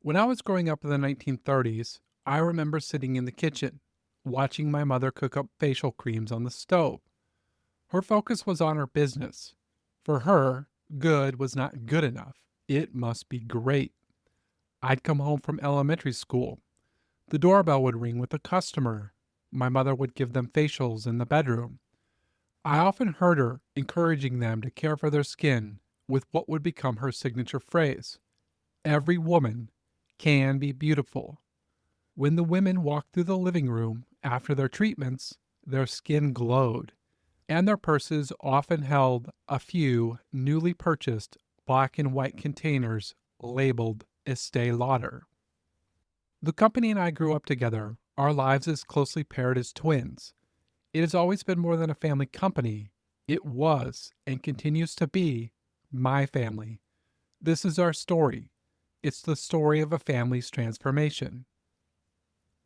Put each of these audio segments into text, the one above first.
When I was growing up in the 1930s, I remember sitting in the kitchen, watching my mother cook up facial creams on the stove. Her focus was on her business. For her, good was not good enough. It must be great. I'd come home from elementary school. The doorbell would ring with a customer. My mother would give them facials in the bedroom. I often heard her encouraging them to care for their skin with what would become her signature phrase: every woman can be beautiful. When the women walked through the living room after their treatments, their skin glowed, and their purses often held a few newly purchased black and white containers labeled Estée Lauder. The company and I grew up together, our lives as closely paired as twins. It has always been more than a family company. It was and continues to be my family. This is our story. It's the story of a family's transformation.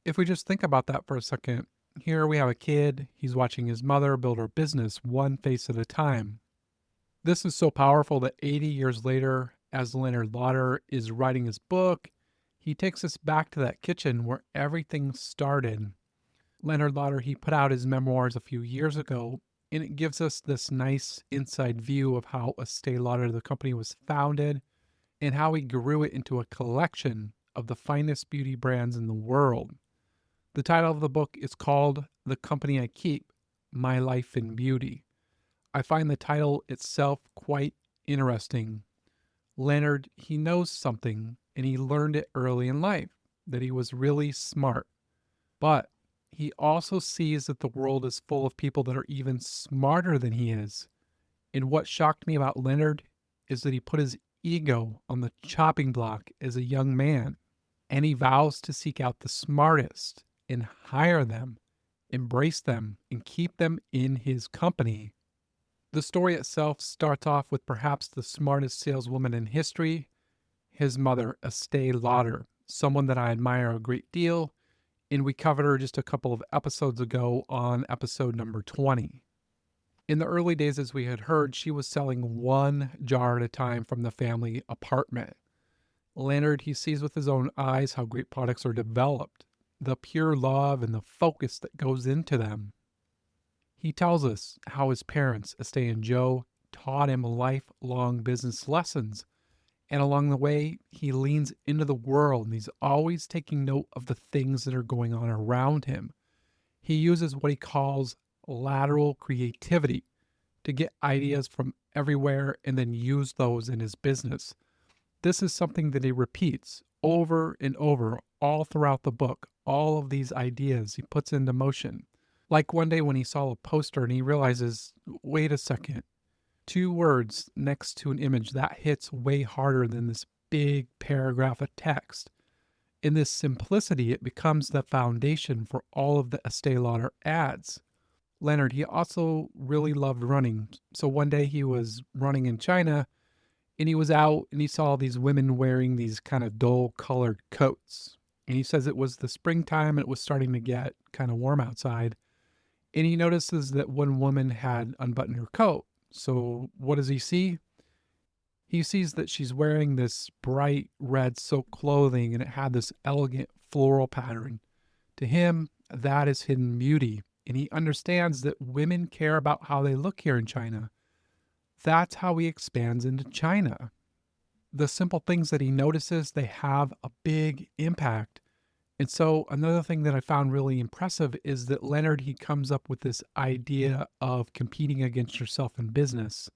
If we just think about that for a second, here we have a kid, he's watching his mother build her business one face at a time. This is so powerful that 80 years later, as Leonard Lauder is writing his book, he takes us back to that kitchen where everything started. Leonard Lauder, he put out his memoirs a few years ago, and it gives us this nice inside view of how Estée Lauder, the company, was founded and how he grew it into a collection of the finest beauty brands in the world. The title of the book is called The Company I Keep, My Life in Beauty. I find the title itself quite interesting. Leonard, he knows something, and he learned it early in life, that he was really smart. But he also sees that the world is full of people that are even smarter than he is. And what shocked me about Leonard is that he put his ego on the chopping block as a young man, and he vows to seek out the smartest and hire them, embrace them, and keep them in his company. The story itself starts off with perhaps the smartest saleswoman in history, his mother, Estée Lauder, someone that I admire a great deal, and we covered her just a couple of episodes ago on episode number 20. In the early days, as we had heard, she was selling one jar at a time from the family apartment. Leonard, he sees with his own eyes how great products are developed, the pure love and the focus that goes into them. He tells us how his parents, Estée and Joe, taught him lifelong business lessons. And along the way, he leans into the world and he's always taking note of the things that are going on around him. He uses what he calls lateral creativity to get ideas from everywhere and then use those in his business. This is something that he repeats over and over all throughout the book. All of these ideas he puts into motion. Like one day when he saw a poster and he realizes, wait a second, two words next to an image that hits way harder than this big paragraph of text. In this simplicity, it becomes the foundation for all of the Estée Lauder ads. Leonard, he also really loved running. So one day he was running in China and he was out and he saw these women wearing these kind of dull colored coats. And he says it was the springtime and it was starting to get kind of warm outside. And he notices that one woman had unbuttoned her coat. So what does he see? He sees that she's wearing this bright red silk clothing and it had this elegant floral pattern. To him, that is hidden beauty. And he understands that women care about how they look here in China. That's how he expands into China. The simple things that he notices, they have a big impact. And so another thing that I found really impressive is that Leonard, he comes up with this idea of competing against yourself in business.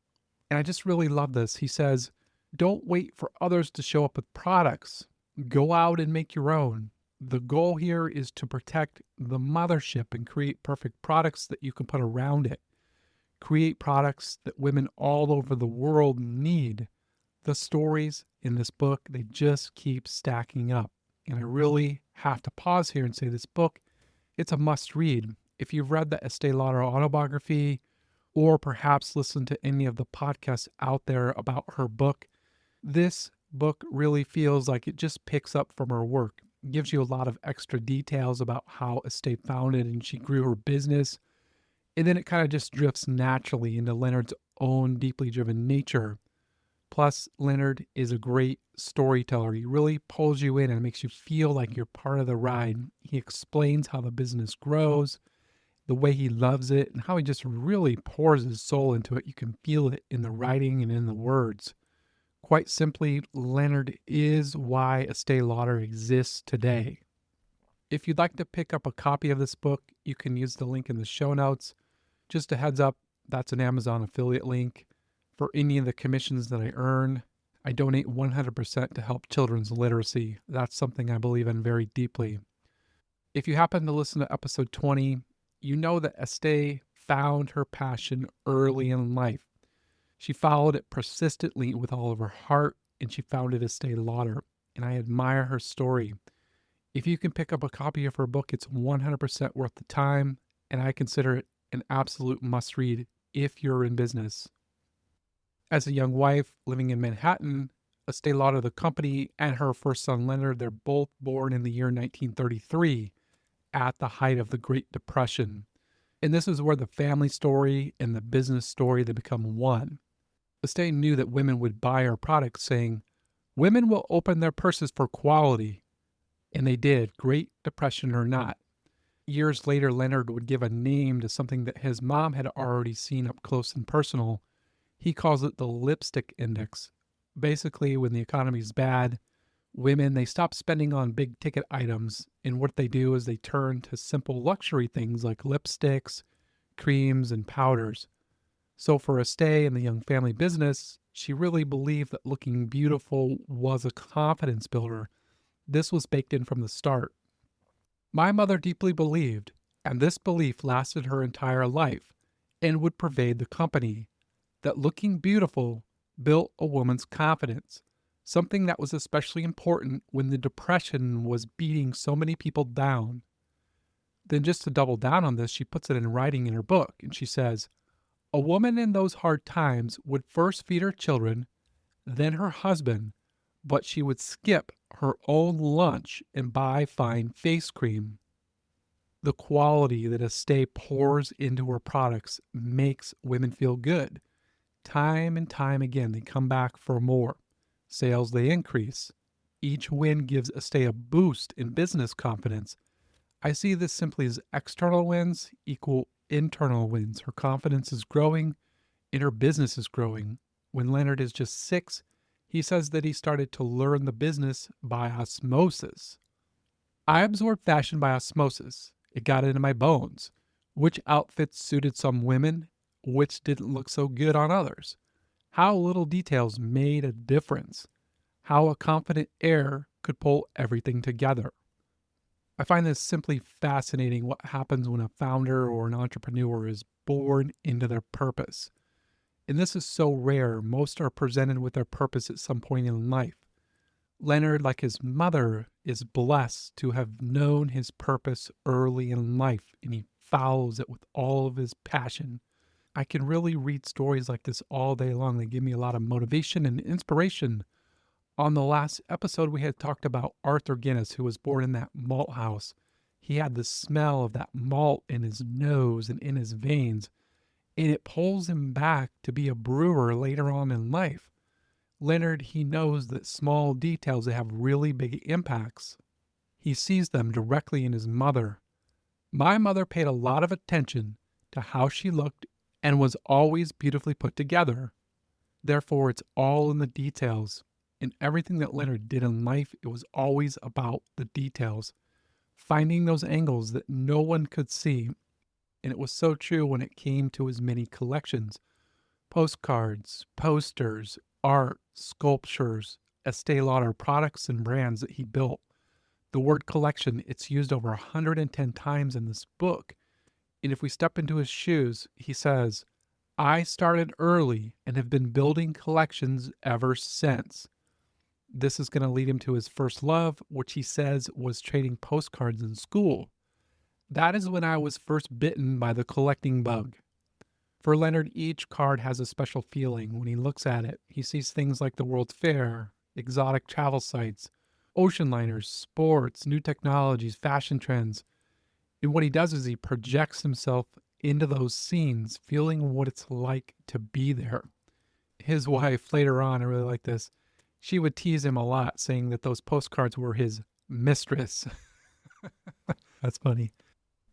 And I just really love this. He says, don't wait for others to show up with products. Go out and make your own. The goal here is to protect the mothership and create perfect products that you can put around it. Create products that women all over the world need. The stories in this book, they just keep stacking up. And I really have to pause here and say this book, it's a must read. If you've read the Estée Lauder autobiography or perhaps listened to any of the podcasts out there about her book, this book really feels like it just picks up from her work. It gives you a lot of extra details about how Estée founded and she grew her business. And then it kind of just drifts naturally into Leonard's own deeply driven nature. Plus, Leonard is a great storyteller. He really pulls you in and makes you feel like you're part of the ride. He explains how the business grows, the way he loves it, and how he just really pours his soul into it. You can feel it in the writing and in the words. Quite simply, Leonard is why Estée Lauder exists today. If you'd like to pick up a copy of this book, you can use the link in the show notes. Just a heads up, that's an Amazon affiliate link. For any of the commissions that I earn, I donate 100% to help children's literacy. That's something I believe in very deeply. If you happen to listen to episode 20, you know that Estée found her passion early in life. She followed it persistently with all of her heart, and she founded Estée Lauder, and I admire her story. If you can pick up a copy of her book, it's 100% worth the time, and I consider it an absolute must-read if you're in business. As a young wife living in Manhattan, Estée Lauder, the company, and her first son Leonard, they're both born in the year 1933 at the height of the Great Depression. And this is where the family story and the business story, they become one. Estée knew that women would buy her products, saying, "Women will open their purses for quality." And they did, Great Depression or not. Years later, Leonard would give a name to something that his mom had already seen up close and personal. He calls it the lipstick index. Basically, when the economy's bad, women, they stop spending on big ticket items, and what they do is they turn to simple luxury things like lipsticks, creams, and powders. So for Estée and the young family business, she really believed that looking beautiful was a confidence builder. This was baked in from the start. My mother deeply believed, and this belief lasted her entire life and would pervade the company, that looking beautiful built a woman's confidence, something that was especially important when the Depression was beating so many people down. Then, just to double down on this, she puts it in writing in her book, and she says, "A woman in those hard times would first feed her children, then her husband, but she would skip her own lunch and buy fine face cream." The quality that Estée pours into her products makes women feel good. Time and time again, they come back for more. Sales, they increase. Each win gives Estée a boost in business confidence. I see this simply as external wins equal internal wins. Her confidence is growing and her business is growing. When Leonard is just 6, he says that he started to learn the business by osmosis. I absorbed fashion by osmosis. It got into my bones. Which outfits suited some women, which didn't look so good on others. How little details made a difference. How a confident air could pull everything together. I find this simply fascinating, what happens when a founder or an entrepreneur is born into their purpose. And this is so rare. Most are presented with their purpose at some point in life. Leonard, like his mother, is blessed to have known his purpose early in life, and he follows it with all of his passion. I can really read stories like this all day long. They give me a lot of motivation and inspiration. On the last episode, we had talked about Arthur Guinness, who was born in that malt house. He had the smell of that malt in his nose and in his veins, and it pulls him back to be a brewer later on in life. Leonard, he knows that small details, they have really big impacts. He sees them directly in his mother. My mother paid a lot of attention to how she looked and was always beautifully put together. Therefore, it's all in the details. In everything that Leonard did in life, it was always about the details, finding those angles that no one could see. And it was so true when it came to his many collections: postcards, posters, art, sculptures, Estée Lauder products and brands that he built. The word collection, it's used over 110 times in this book. And if we step into his shoes, he says, "I started early and have been building collections ever since." This is going to lead him to his first love, which he says was trading postcards in school. That is when I was first bitten by the collecting bug. For Leonard, each card has a special feeling. When he looks at it, he sees things like the World's Fair, exotic travel sites, ocean liners, sports, new technologies, fashion trends. And what he does is he projects himself into those scenes, feeling what it's like to be there. His wife, later on, I really like this, she would tease him a lot, saying that those postcards were his mistress. That's funny.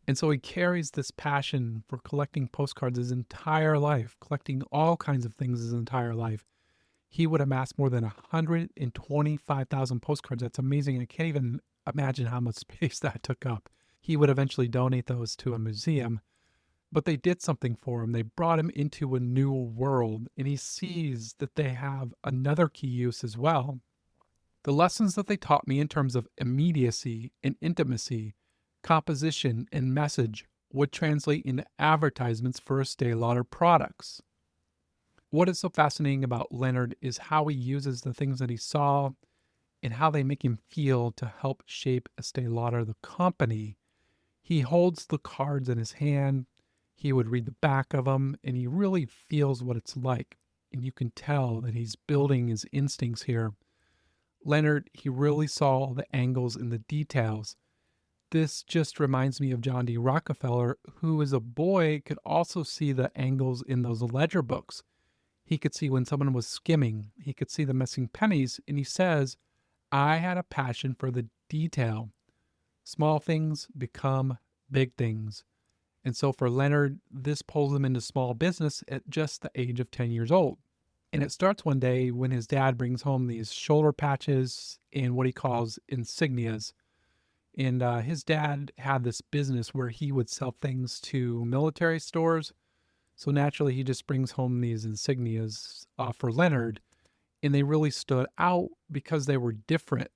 And so he carries this passion for collecting postcards his entire life, collecting all kinds of things his entire life. He would amass more than 125,000 postcards. That's amazing. I can't even imagine how much space that took up. He would eventually donate those to a museum, but they did something for him. They brought him into a new world, and he sees that they have another key use as well. The lessons that they taught me in terms of immediacy and intimacy, composition and message would translate into advertisements for Estée Lauder products. What is so fascinating about Leonard is how he uses the things that he saw and how they make him feel to help shape Estée Lauder, the company. He holds the cards in his hand, he would read the back of them, and he really feels what it's like. And you can tell that he's building his instincts here. Leonard, he really saw the angles and the details. This just reminds me of John D. Rockefeller, who as a boy could also see the angles in those ledger books. He could see when someone was skimming, he could see the missing pennies, and he says, I had a passion for the detail. Small things become big things. And so for Leonard, this pulls him into small business at just the age of 10 years old. And it starts one day when his dad brings home these shoulder patches and what he calls insignias. And his dad had this business where he would sell things to military stores. So naturally, he just brings home these insignias for Leonard. And they really stood out because they were different.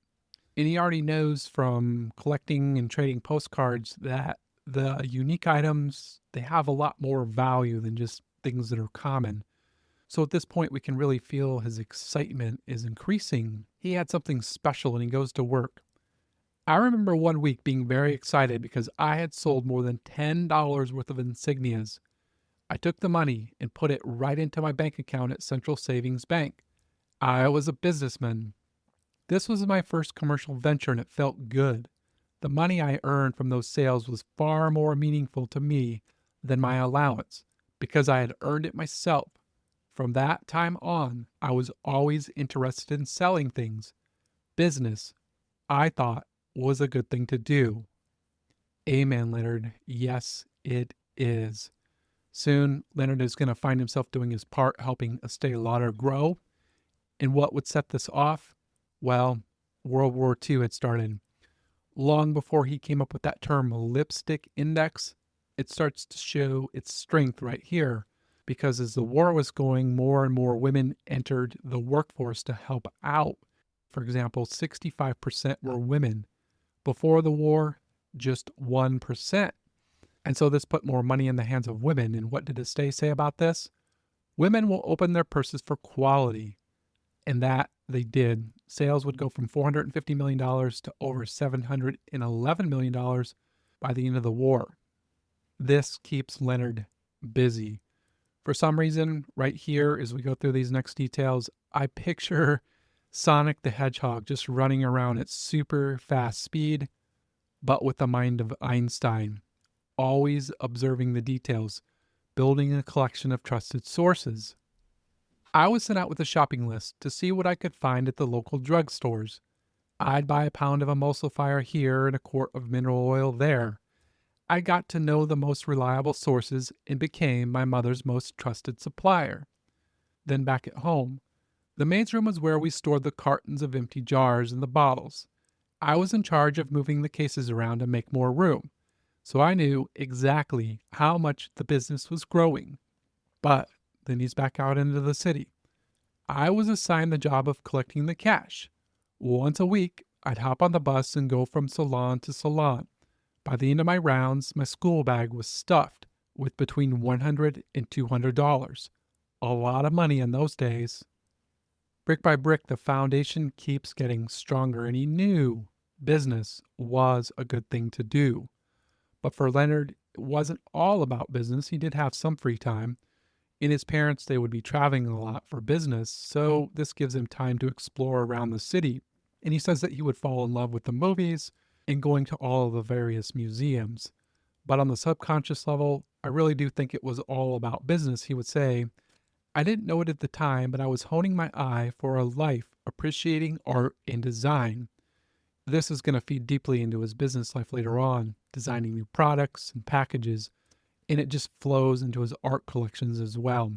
And he already knows from collecting and trading postcards that the unique items, they have a lot more value than just things that are common. So at this point, we can really feel his excitement is increasing. He had something special and he goes to work. I remember one week being very excited because I had sold more than $10 worth of insignias. I took the money and put it right into my bank account at Central Savings Bank. I was a businessman. This was my first commercial venture and it felt good. The money I earned from those sales was far more meaningful to me than my allowance because I had earned it myself. From that time on, I was always interested in selling things. Business, I thought, was a good thing to do. Amen, Leonard. Yes, it is. Soon, Leonard is going to find himself doing his part helping Estée Lauder grow. And what would set this off? Well, World War II had started. Long before he came up with that term lipstick index, it starts to show its strength right here. Because as the war was going, more and more women entered the workforce to help out. For example, 65% were women. Before the war, just 1%. And so this put more money in the hands of women. And what did Estée say about this? Women will open their purses for quality. And that they did. Sales would go from $450 million to over $711 million by the end of the war. This keeps Leonard busy. For some reason, right here, as we go through these next details, I picture Sonic the Hedgehog just running around at super fast speed, but with the mind of Einstein, always observing the details, building a collection of trusted sources. I was sent out with a shopping list to see what I could find at the local drugstores. I'd buy a pound of emulsifier here and a quart of mineral oil there. I got to know the most reliable sources and became my mother's most trusted supplier. Then back at home, the maid's room was where we stored the cartons of empty jars and the bottles. I was in charge of moving the cases around to make more room, so I knew exactly how much the business was growing. But then he's back out into the city. I was assigned the job of collecting the cash. Once a week, I'd hop on the bus and go from salon to salon. By the end of my rounds, my school bag was stuffed with between $100 and $200. A lot of money in those days. Brick by brick, the foundation keeps getting stronger, and he knew business was a good thing to do. But for Leonard, it wasn't all about business. He did have some free time. And his parents, they would be traveling a lot for business, so this gives him time to explore around the city. And he says that he would fall in love with the movies and going to all of the various museums. But on the subconscious level, I really do think it was all about business. He would say, I didn't know it at the time, but I was honing my eye for a life appreciating art and design. This is going to feed deeply into his business life later on, designing new products and packages, and it just flows into his art collections as well.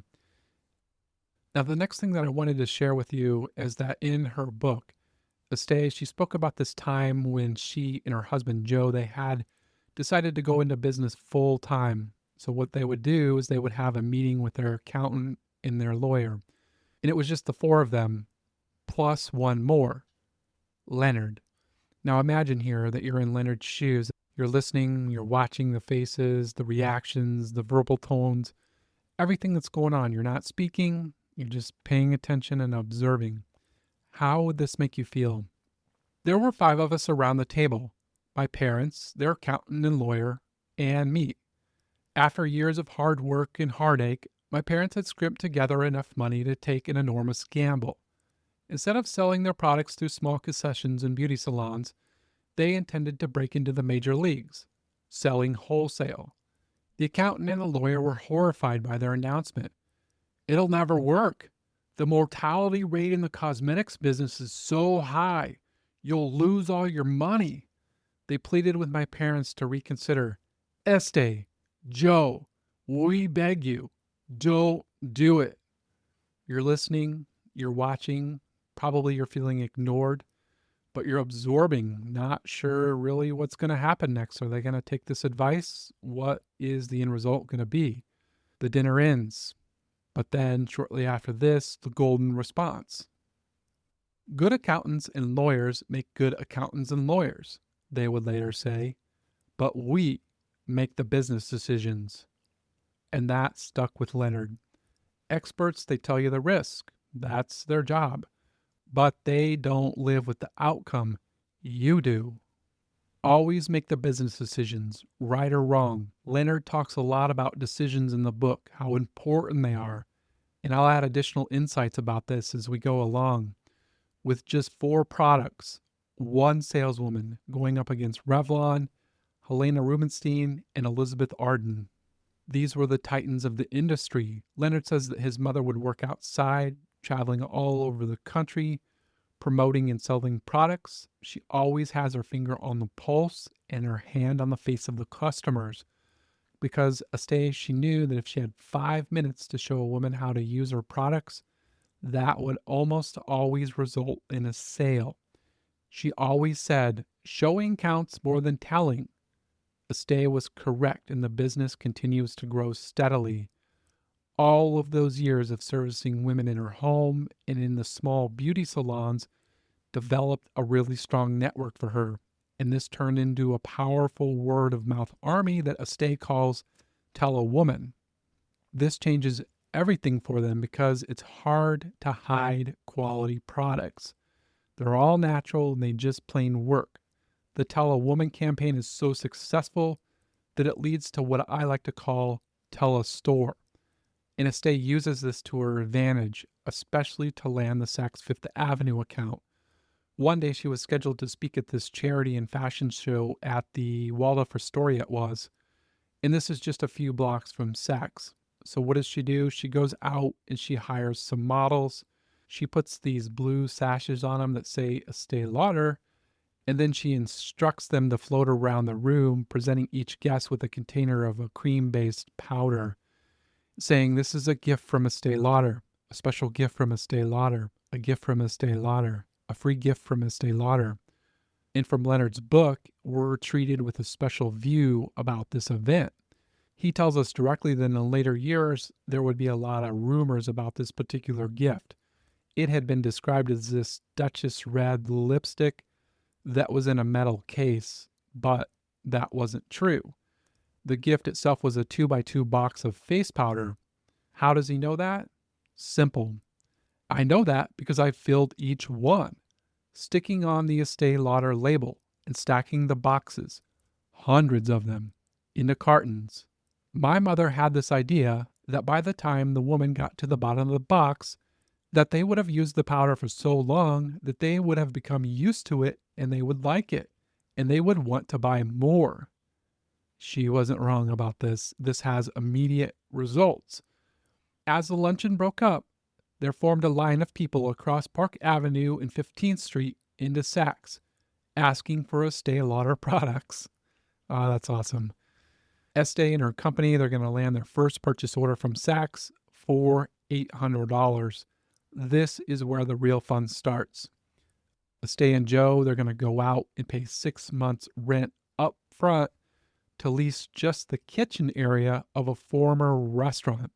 Now, the next thing that I wanted to share with you is that in her book, Estée, she spoke about this time when she and her husband Joe, they had decided to go into business full time. So what they would do is they would have a meeting with their accountant and their lawyer. And it was just the four of them plus one more, Leonard. Now imagine here that you're in Leonard's shoes. You're listening, you're watching the faces, the reactions, the verbal tones, everything that's going on. You're not speaking, you're just paying attention and observing. How would this make you feel? There were five of us around the table: my parents, their accountant and lawyer, and me. After years of hard work and heartache, my parents had scrimped together enough money to take an enormous gamble. Instead of selling their products through small concessions and beauty salons, they intended to break into the major leagues, selling wholesale. The accountant and the lawyer were horrified by their announcement. It'll never work. The mortality rate in the cosmetics business is so high. You'll lose all your money. They pleaded with my parents to reconsider. Estée, Joe, we beg you, don't do it. You're listening, you're watching, probably you're feeling ignored, but you're absorbing, not sure really what's going to happen next. Are they going to take this advice? What is the end result going to be? The dinner ends, but then shortly after this, the golden response. Good accountants and lawyers make good accountants and lawyers, they would later say, but we make the business decisions. And that stuck with Leonard. Experts, they tell you the risk. That's their job. But they don't live with the outcome. You do. Always make the business decisions, right or wrong. Leonard talks a lot about decisions in the book, how important they are. And I'll add additional insights about this as we go along. With just 4 products, one saleswoman going up against Revlon, Helena Rubinstein, and Elizabeth Arden. These were the titans of the industry. Leonard says that his mother would work outside, traveling all over the country, promoting and selling products. She always has her finger on the pulse and her hand on the face of the customers. Because Estée, she knew that if she had 5 minutes to show a woman how to use her products, that would almost always result in a sale. She always said, showing counts more than telling. Estée was correct, and the business continues to grow steadily. All of those years of servicing women in her home and in the small beauty salons developed a really strong network for her, and this turned into a powerful word of mouth army that Estée calls Tell a Woman. This changes everything for them because it's hard to hide quality products. They're all natural and they just plain work. The Tell a Woman campaign is so successful that it leads to what I like to call Tell a Store. And Estée uses this to her advantage, especially to land the Saks Fifth Avenue account. One day she was scheduled to speak at this charity and fashion show at the Waldorf Astoria it was. And this is just a few blocks from Saks. So what does she do? She goes out and she hires some models. She puts these blue sashes on them that say Estée Lauder, and then she instructs them to float around the room, presenting each guest with a container of a cream-based powder, saying, this is a gift from Estée Lauder, a special gift from Estée Lauder, a gift from Estée Lauder, a free gift from Estée Lauder. And from Leonard's book, we're treated with a special view about this event. He tells us directly that in later years, there would be a lot of rumors about this particular gift. It had been described as this Duchess red lipstick that was in a metal case, but that wasn't true. The gift itself was a 2x2 box of face powder. How does he know that? Simple. I know that because I filled each one, sticking on the Estée Lauder label and stacking the boxes, hundreds of them, into cartons. My mother had this idea that by the time the woman got to the bottom of the box, that they would have used the powder for so long that they would have become used to it and they would like it and they would want to buy more. She wasn't wrong about this. This has immediate results. As the luncheon broke up, there formed a line of people across Park Avenue and 15th Street into Saks, asking for Estée Lauder products. Oh, that's awesome. Estée and her company, they're going to land their first purchase order from Saks for $800. This is where the real fun starts. Estée and Joe, they're going to go out and pay 6 months rent up front to lease just the kitchen area of a former restaurant.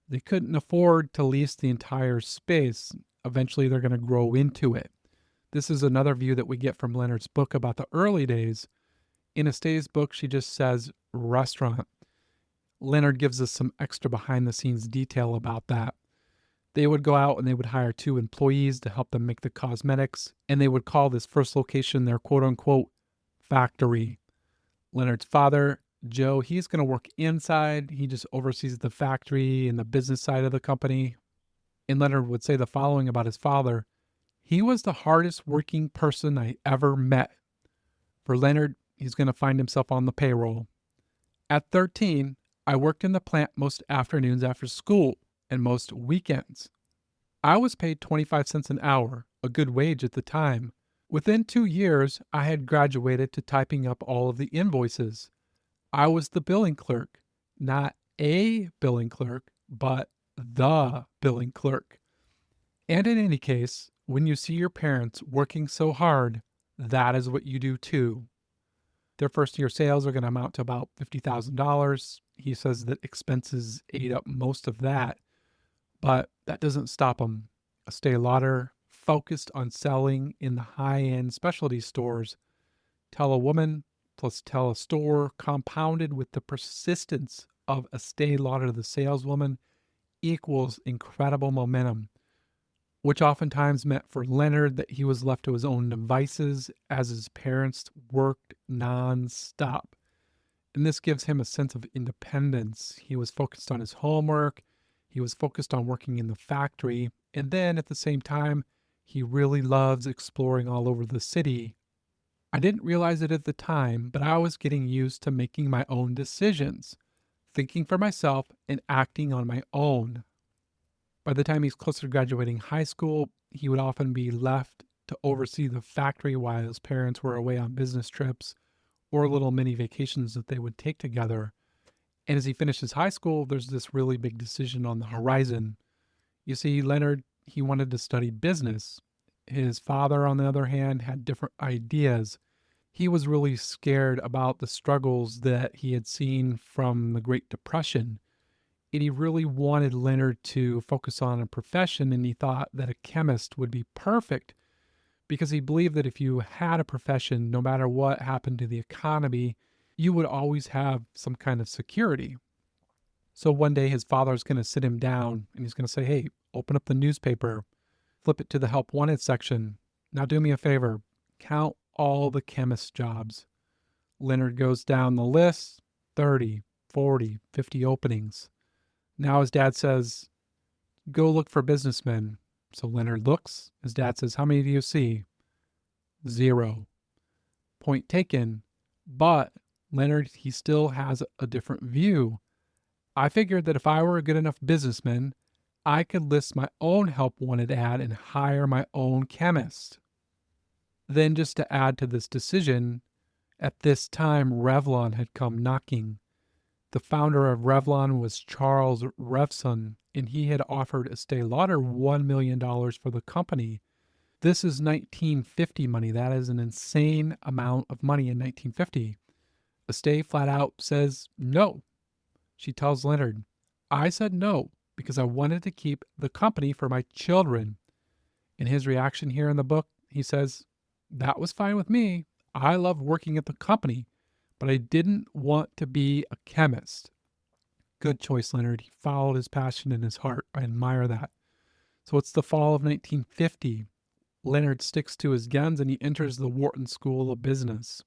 They couldn't afford to lease the entire space. Eventually, they're going to grow into it. This is another view that we get from Leonard's book about the early days. In Estée's book, she just says restaurant. Leonard gives us some extra behind the scenes detail about that. They would go out and they would hire 2 employees to help them make the cosmetics, and they would call this first location their quote unquote factory. Leonard's father, Joe, he's going to work inside. He just oversees the factory and the business side of the company. And Leonard would say the following about his father: he was the hardest working person I ever met. For Leonard, he's going to find himself on the payroll. At 13, I worked in the plant most afternoons after school and most weekends. I was paid 25 cents an hour, a good wage at the time. Within 2 years, I had graduated to typing up all of the invoices. I was the billing clerk, not a billing clerk, but the billing clerk. And in any case, when you see your parents working so hard, that is what you do too. Their first year sales are going to amount to about $50,000. He says that expenses ate up most of that, but that doesn't stop them. Estée Lauder focused on selling in the high-end specialty stores. Tell a woman plus tell a store, compounded with the persistence of Estée Lauder, the saleswoman, equals incredible momentum, which oftentimes meant for Leonard that he was left to his own devices as his parents worked nonstop. And this gives him a sense of independence. He was focused on his homework. He was focused on working in the factory. And then at the same time, he really loves exploring all over the city. I didn't realize it at the time, but I was getting used to making my own decisions, thinking for myself and acting on my own. By the time he's closer to graduating high school, he would often be left to oversee the factory while his parents were away on business trips or little mini vacations that they would take together. And as he finishes high school, there's this really big decision on the horizon. You see, Leonard, he wanted to study business. His father, on the other hand, had different ideas. He was really scared about the struggles that he had seen from the Great Depression. And he really wanted Leonard to focus on a profession, and he thought that a chemist would be perfect because he believed that if you had a profession, no matter what happened to the economy, you would always have some kind of security. So one day his father's going to sit him down and he's going to say, hey, open up the newspaper, flip it to the help wanted section. Now do me a favor, count all the chemist jobs. Leonard goes down the list, 30, 40, 50 openings. Now his dad says, go look for businessmen. So Leonard looks. His dad says, how many do you see? 0. Point taken. But Leonard, he still has a different view. I figured that if I were a good enough businessman, I could list my own help wanted ad and hire my own chemist. Then just to add to this decision, at this time Revlon had come knocking. The founder of Revlon was Charles Revson, and he had offered Estée Lauder $1 million for the company. This is 1950 money. That is an insane amount of money in 1950. Estée flat out says no. She tells Leonard, I said no because I wanted to keep the company for my children. In his reaction here in the book, he says, that was fine with me. I loved working at the company, but I didn't want to be a chemist. Good choice, Leonard. He followed his passion in his heart. I admire that. So it's the fall of 1950. Leonard sticks to his guns and he enters the Wharton School of Business.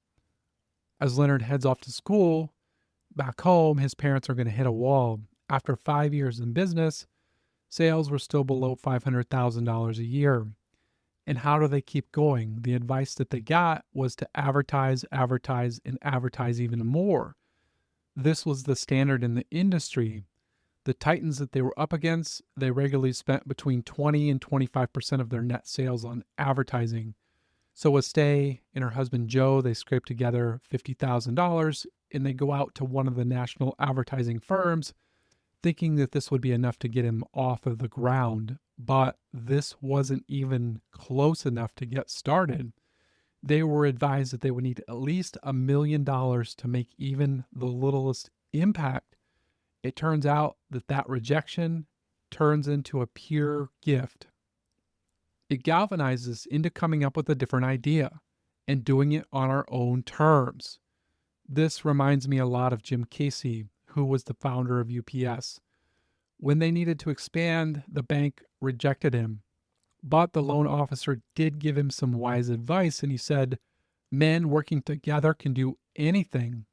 As Leonard heads off to school, back home, his parents are going to hit a wall. After 5 years in business, sales were still below $500,000 a year. And how do they keep going? The advice that they got was to advertise, advertise, and advertise even more. This was the standard in the industry. The titans that they were up against, they regularly spent between 20 and 25% of their net sales on advertising. So Estée and her husband Joe, they scrape together $50,000 and they go out to one of the national advertising firms thinking that this would be enough to get him off of the ground. But this wasn't even close enough to get started. They were advised that they would need at least $1 million to make even the littlest impact. It turns out that that rejection turns into a pure gift. It galvanizes us into coming up with a different idea and doing it on our own terms. This reminds me a lot of Jim Casey, who was the founder of UPS. When they needed to expand, the bank rejected him. But the loan officer did give him some wise advice, and he said, men working together can do anything.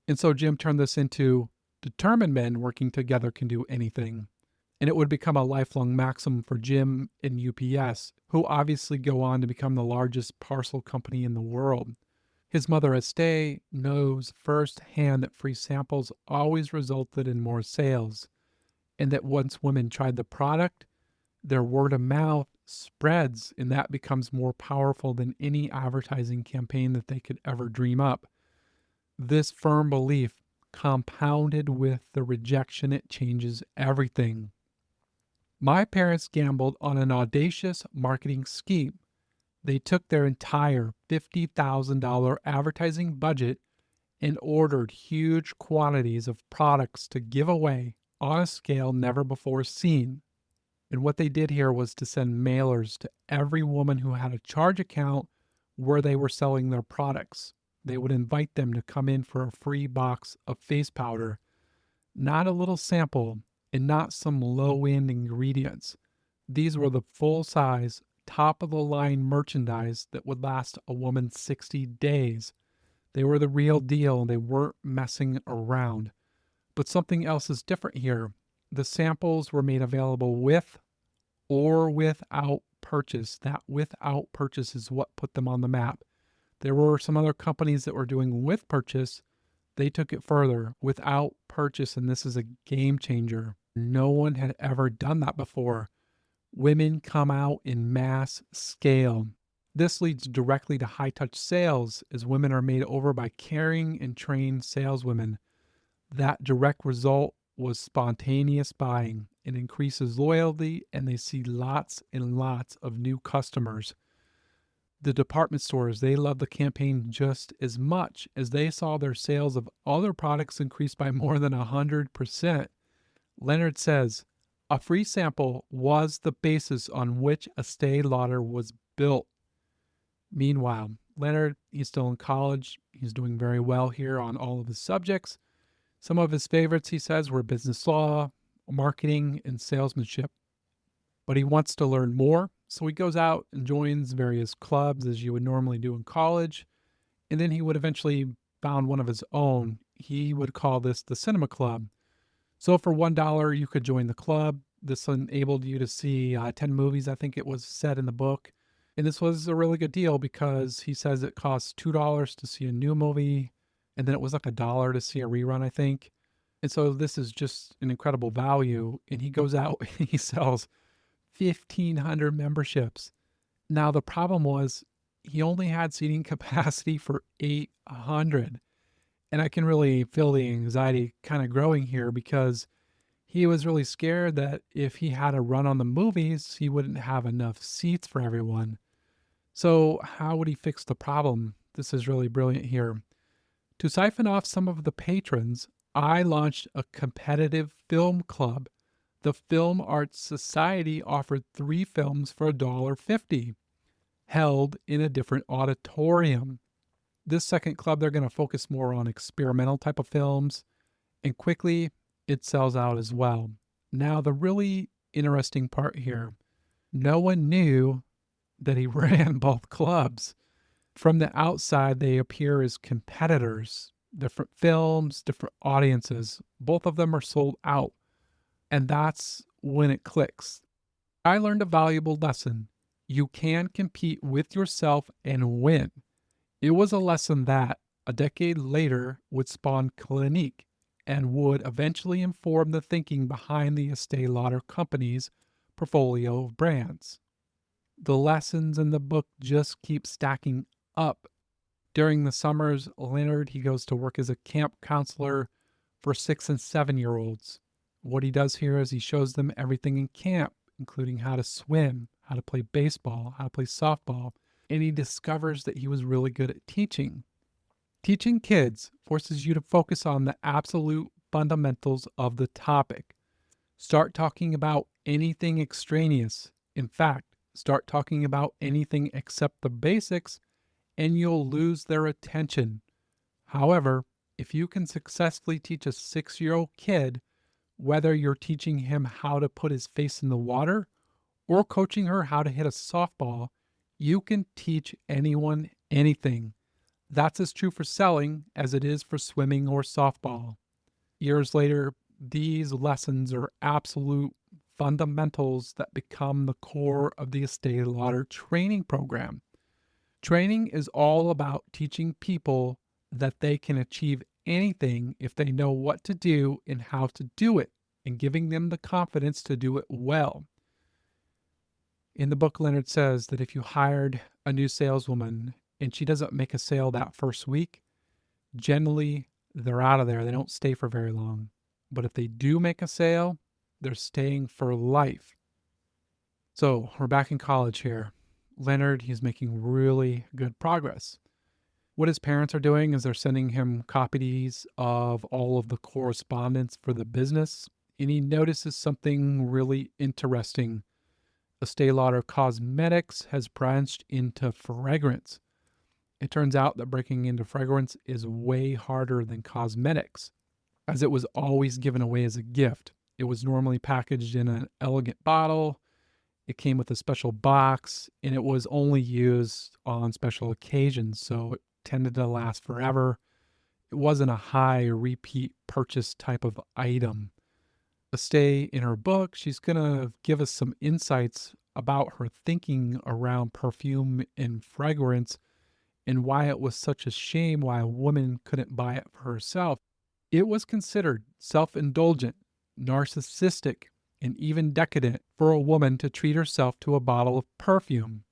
And so Jim turned this into determined men working together can do anything. And it would become a lifelong maxim for Jim and UPS, who obviously go on to become the largest parcel company in the world. His mother, Estée, knows firsthand that free samples always resulted in more sales, and that once women tried the product, their word of mouth spreads, and that becomes more powerful than any advertising campaign that they could ever dream up. This firm belief, compounded with the rejection, it changes everything. My parents gambled on an audacious marketing scheme. They took their entire $50,000 advertising budget and ordered huge quantities of products to give away on a scale never before seen. And what they did here was to send mailers to every woman who had a charge account where they were selling their products. They would invite them to come in for a free box of face powder, not a little sample and not some low-end ingredients. These were the full-size, top-of-the-line merchandise that would last a woman 60 days. They were the real deal. They weren't messing around. But something else is different here. The samples were made available with or without purchase. That without purchase is what put them on the map. There were some other companies that were doing with purchase. They took it further, without purchase, and this is a game changer. No one had ever done that before. Women come out in mass scale. This leads directly to high-touch sales, as women are made over by caring and trained saleswomen. That direct result was spontaneous buying. It increases loyalty, and they see lots and lots of new customers. The department stores, they love the campaign just as much as they saw their sales of other products increase by more than 100%. Leonard says, a free sample was the basis on which Estée Lauder was built. Meanwhile, Leonard, he's still in college. He's doing very well here on all of his subjects. Some of his favorites, he says, were business law, marketing, and salesmanship. But he wants to learn more, so he goes out and joins various clubs as you would normally do in college. And then he would eventually found one of his own. He would call this the Cinema Club. So for $1, you could join the club. This enabled you to see 10 movies, I think it was said in the book. And this was a really good deal because he says it costs $2 to see a new movie, and then it was like $1 to see a rerun, I think. And so this is just an incredible value. And he goes out and he sells 1,500 memberships. Now, the problem was he only had seating capacity for 800. And I can really feel the anxiety kind of growing here because he was really scared that if he had a run on the movies, he wouldn't have enough seats for everyone. So how would he fix the problem? This is really brilliant here. To siphon off some of the patrons, I launched a competitive film club. The Film Arts Society offered 3 films for $1.50, held in a different auditorium. This second club, they're going to focus more on experimental type of films, and quickly it sells out as well. Now, the really interesting part here, no one knew that he ran both clubs. From the outside, they appear as competitors, different films, different audiences. Both of them are sold out. And that's when it clicks. I learned a valuable lesson. You can compete with yourself and win. It was a lesson that, a decade later, would spawn Clinique, and would eventually inform the thinking behind the Estée Lauder Company's portfolio of brands. The lessons in the book just keep stacking up. During the summers, Leonard he goes to work as a camp counselor for 6 and 7 year olds. What he does here is he shows them everything in camp, including how to swim, how to play baseball, how to play softball, and he discovers that he was really good at teaching. Teaching kids forces you to focus on the absolute fundamentals of the topic. Start talking about anything extraneous. In fact, start talking about anything except the basics, and you'll lose their attention. However, if you can successfully teach a 6-year-old kid, whether you're teaching him how to put his face in the water or coaching her how to hit a softball, you can teach anyone anything. That's as true for selling as it is for swimming or softball. Years later, these lessons are absolute fundamentals that become the core of the Estée Lauder training program. Training is all about teaching people that they can achieve anything if they know what to do and how to do it, and giving them the confidence to do it well. In the book, Leonard says that if you hired a new saleswoman and she doesn't make a sale that first week, generally they're out of there. They don't stay for very long. But if they do make a sale, they're staying for life. So we're back in college here. Leonard, he's making really good progress. What his parents are doing is they're sending him copies of all of the correspondence for the business, and he notices something really interesting. Estée Lauder Cosmetics has branched into fragrance. It turns out that breaking into fragrance is way harder than cosmetics, as it was always given away as a gift. It was normally packaged in an elegant bottle. It came with a special box, and it was only used on special occasions, so it tended to last forever. It wasn't a high repeat purchase type of item. Estée, in her book, she's going to give us some insights about her thinking around perfume and fragrance and why it was such a shame why a woman couldn't buy it for herself. It was considered self-indulgent, narcissistic, and even decadent for a woman to treat herself to a bottle of perfume.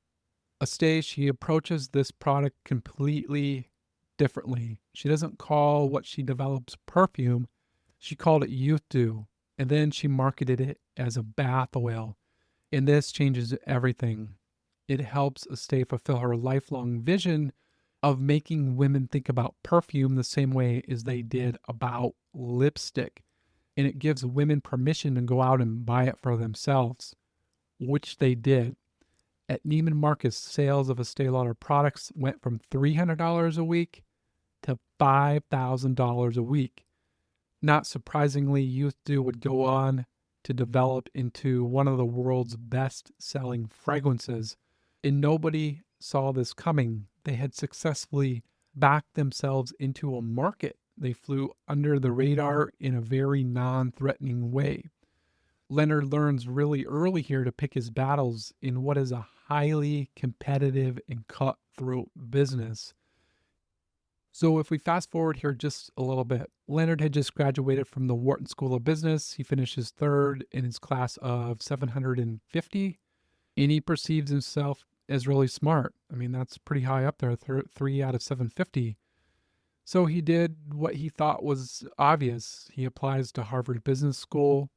Estée, she approaches this product completely differently. She doesn't call what she develops perfume. She called it youth dew, and then she marketed it as a bath oil. And this changes everything. It helps Estée fulfill her lifelong vision of making women think about perfume the same way as they did about lipstick. And it gives women permission to go out and buy it for themselves, which they did. At Neiman Marcus, sales of Estée Lauder products went from $300 a week to $5,000 a week. Not surprisingly, Youth Dew would go on to develop into one of the world's best-selling fragrances, and nobody saw this coming. They had successfully backed themselves into a market. They flew under the radar in a very non-threatening way. Leonard learns really early here to pick his battles in what is a highly competitive and cutthroat business. So if we fast forward here just a little bit, Leonard had just graduated from the Wharton School of Business. He finished his third in his class of 750, and he perceives himself as really smart. I mean, that's pretty high up there, 3 out of 750. So he did what he thought was obvious. He applies to Harvard Business School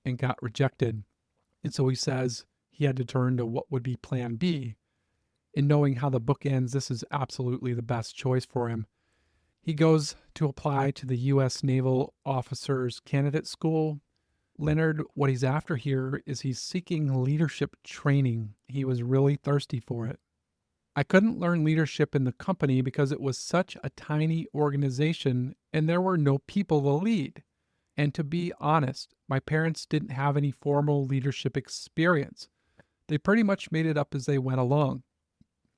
and got rejected. And so he says he had to turn to what would be plan B. And knowing how the book ends, this is absolutely the best choice for him. He goes to apply to the U.S. Naval Officers Candidate School. Leonard, what he's after here is he's seeking leadership training. He was really thirsty for it. I couldn't learn leadership in the company because it was such a tiny organization and there were no people to lead. And to be honest, my parents didn't have any formal leadership experience. They pretty much made it up as they went along.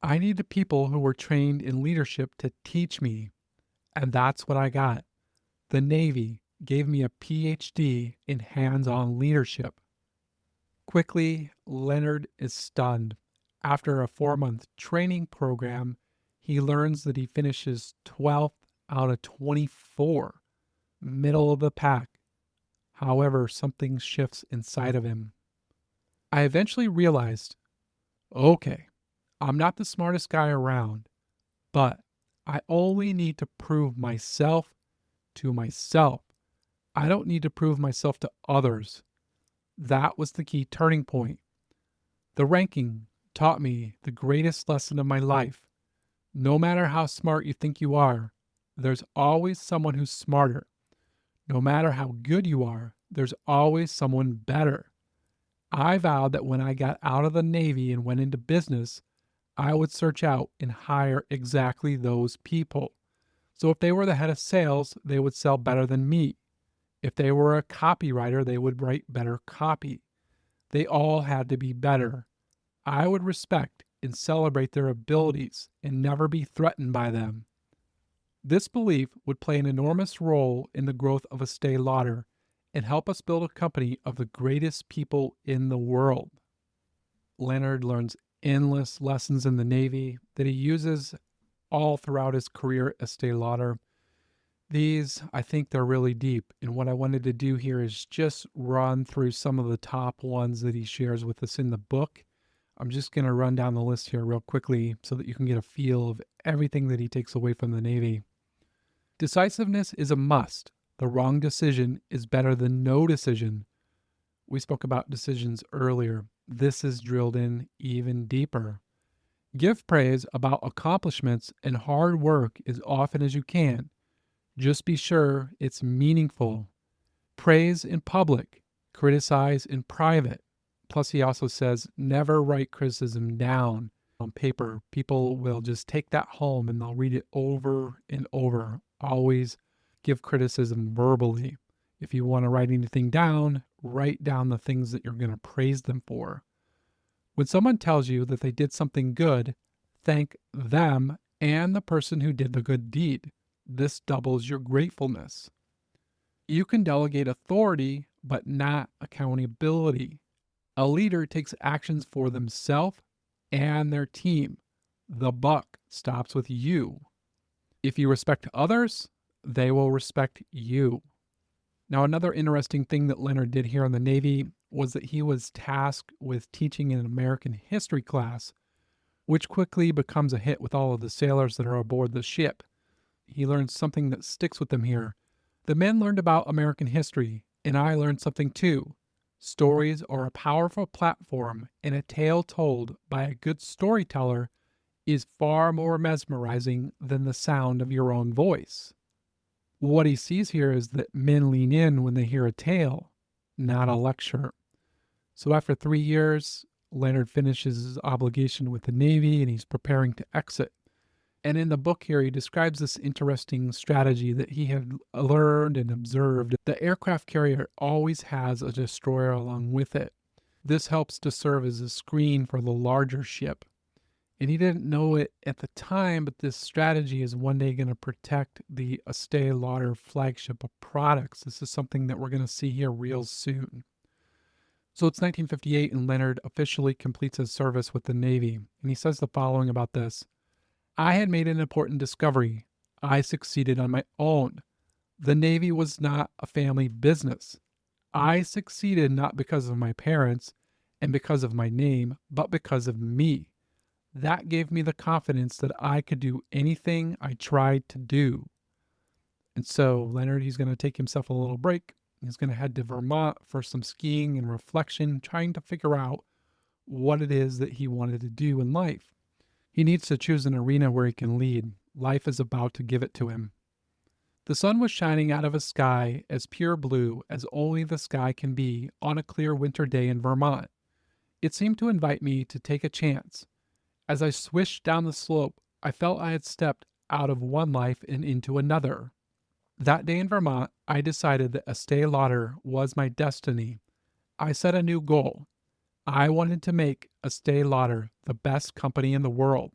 I needed people who were trained in leadership to teach me. And that's what I got. The Navy gave me a PhD in hands-on leadership. Quickly, Leonard is stunned. After a 4-month training program, he learns that he finishes 12th out of 24. middle of the pack. However, something shifts inside of him. I eventually realized, okay, I'm not the smartest guy around, but I only need to prove myself to myself. I don't need to prove myself to others. That was the key turning point. The ranking taught me the greatest lesson of my life. No matter how smart you think you are, there's always someone who's smarter. No matter how good you are, there's always someone better. I vowed that when I got out of the Navy and went into business, I would search out and hire exactly those people. So if they were the head of sales, they would sell better than me. If they were a copywriter, they would write better copy. They all had to be better. I would respect and celebrate their abilities and never be threatened by them. This belief would play an enormous role in the growth of Estée Lauder and help us build a company of the greatest people in the world. Leonard learns endless lessons in the Navy that he uses all throughout his career at Estée Lauder. These, I think they're really deep, and what I wanted to do here is just run through some of the top ones that he shares with us in the book. I'm just going to run down the list here real quickly so that you can get a feel of everything that he takes away from the Navy. Decisiveness is a must. The wrong decision is better than no decision. We spoke about decisions earlier. This is drilled in even deeper. Give praise about accomplishments and hard work as often as you can. Just be sure it's meaningful. Praise in public, criticize in private. Plus, he also says never write criticism down on paper. People will just take that home and they'll read it over and over. Always give criticism verbally. If you want to write anything down, write down the things that you're going to praise them for. When someone tells you that they did something good, thank them and the person who did the good deed. This doubles your gratefulness. You can delegate authority, but not accountability. A leader takes actions for themselves and their team. The buck stops with you. If you respect others, they will respect you. Now, another interesting thing that Leonard did here in the Navy was that he was tasked with teaching an American history class, which quickly becomes a hit with all of the sailors that are aboard the ship. He learned something that sticks with them here. The men learned about American history, and I learned something too. Stories are a powerful platform, and a tale told by a good storyteller is far more mesmerizing than the sound of your own voice. What he sees here is that men lean in when they hear a tale, not a lecture. So after 3 years, Leonard finishes his obligation with the Navy and he's preparing to exit. And in the book here, he describes this interesting strategy that he had learned and observed. The aircraft carrier always has a destroyer along with it. This helps to serve as a screen for the larger ship. And he didn't know it at the time, but this strategy is one day going to protect the Estée Lauder flagship of products. This is something that we're going to see here real soon. So it's 1958 and Leonard officially completes his service with the Navy. And he says the following about this. I had made an important discovery. I succeeded on my own. The Navy was not a family business. I succeeded not because of my parents and because of my name, but because of me. That gave me the confidence that I could do anything I tried to do. And so Leonard, he's going to take himself a little break. He's going to head to Vermont for some skiing and reflection, trying to figure out what it is that he wanted to do in life. He needs to choose an arena where he can lead. Life is about to give it to him. The sun was shining out of a sky as pure blue as only the sky can be on a clear winter day in Vermont. It seemed to invite me to take a chance. As I swished down the slope, I felt I had stepped out of one life and into another. That day in Vermont, I decided that Estée Lauder was my destiny. I set a new goal. I wanted to make Estée Lauder the best company in the world.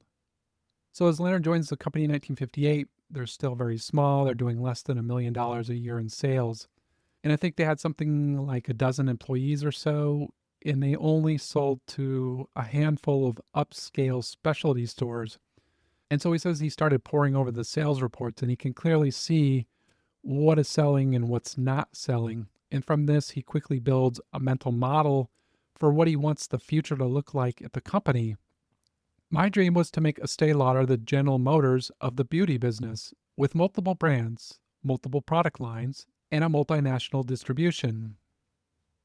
So as Leonard joins the company in 1958, they're still very small. They're doing less than $1 million a year in sales. And I think they had something like a dozen employees or so, and they only sold to a handful of upscale specialty stores. And so he says he started poring over the sales reports, and he can clearly see what is selling and what's not selling. And from this, he quickly builds a mental model for what he wants the future to look like at the company. My dream was to make Estee Lauder the General Motors of the beauty business, with multiple brands, multiple product lines, and a multinational distribution.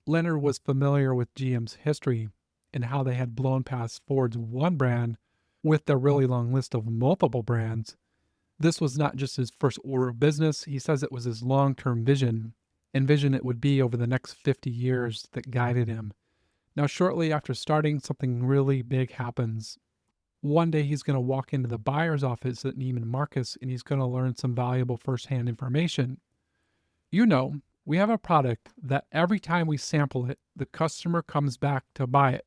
Leonard was familiar with GM's history and how they had blown past Ford's one brand with their really long list of multiple brands. This was not just his first order of business, he says it was his long term vision and vision it would be over the next 50 years that guided him. Now, shortly after starting, something really big happens. One day he's going to walk into the buyer's office at Neiman Marcus and he's going to learn some valuable firsthand information. You know, we have a product that every time we sample it, the customer comes back to buy it.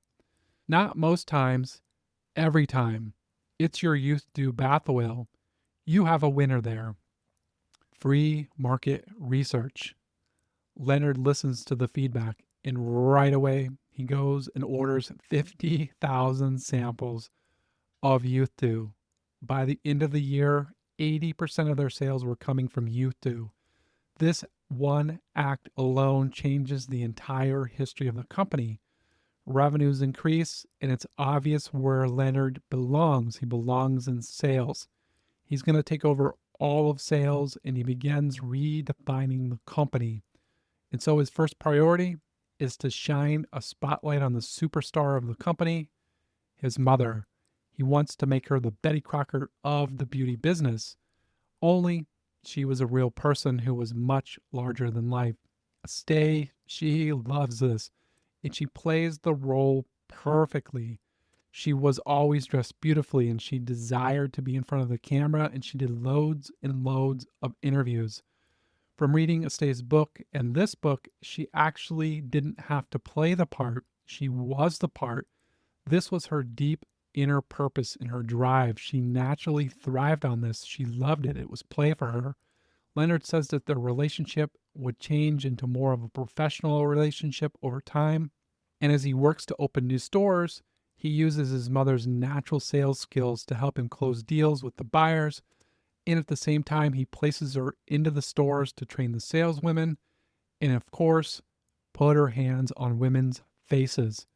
Not most times, every time. It's your Youth Dew bath oil. You have a winner there. Free market research. Leonard listens to the feedback and right away he goes and orders 50,000 samples of Youth Dew. By the end of the year, 80% of their sales were coming from Youth Dew. This one act alone changes the entire history of the company. Revenues increase, and it's obvious where Leonard belongs. He belongs in sales. He's going to take over all of sales, and he begins redefining the company. And so his first priority is to shine a spotlight on the superstar of the company, his mother. He wants to make her the Betty Crocker of the beauty business. Only she was a real person who was much larger than life. Estée, she loves this, and she plays the role perfectly. She was always dressed beautifully, and she desired to be in front of the camera, and she did loads and loads of interviews. From reading Estée's book and this book, she actually didn't have to play the part. She was the part. This was her deep inner purpose and her drive. She naturally thrived on this. She loved it. It was play for her. Leonard says that their relationship would change into more of a professional relationship over time. And as he works to open new stores, he uses his mother's natural sales skills to help him close deals with the buyers. And at the same time, he places her into the stores to train the saleswomen and, of course, put her hands on women's faces.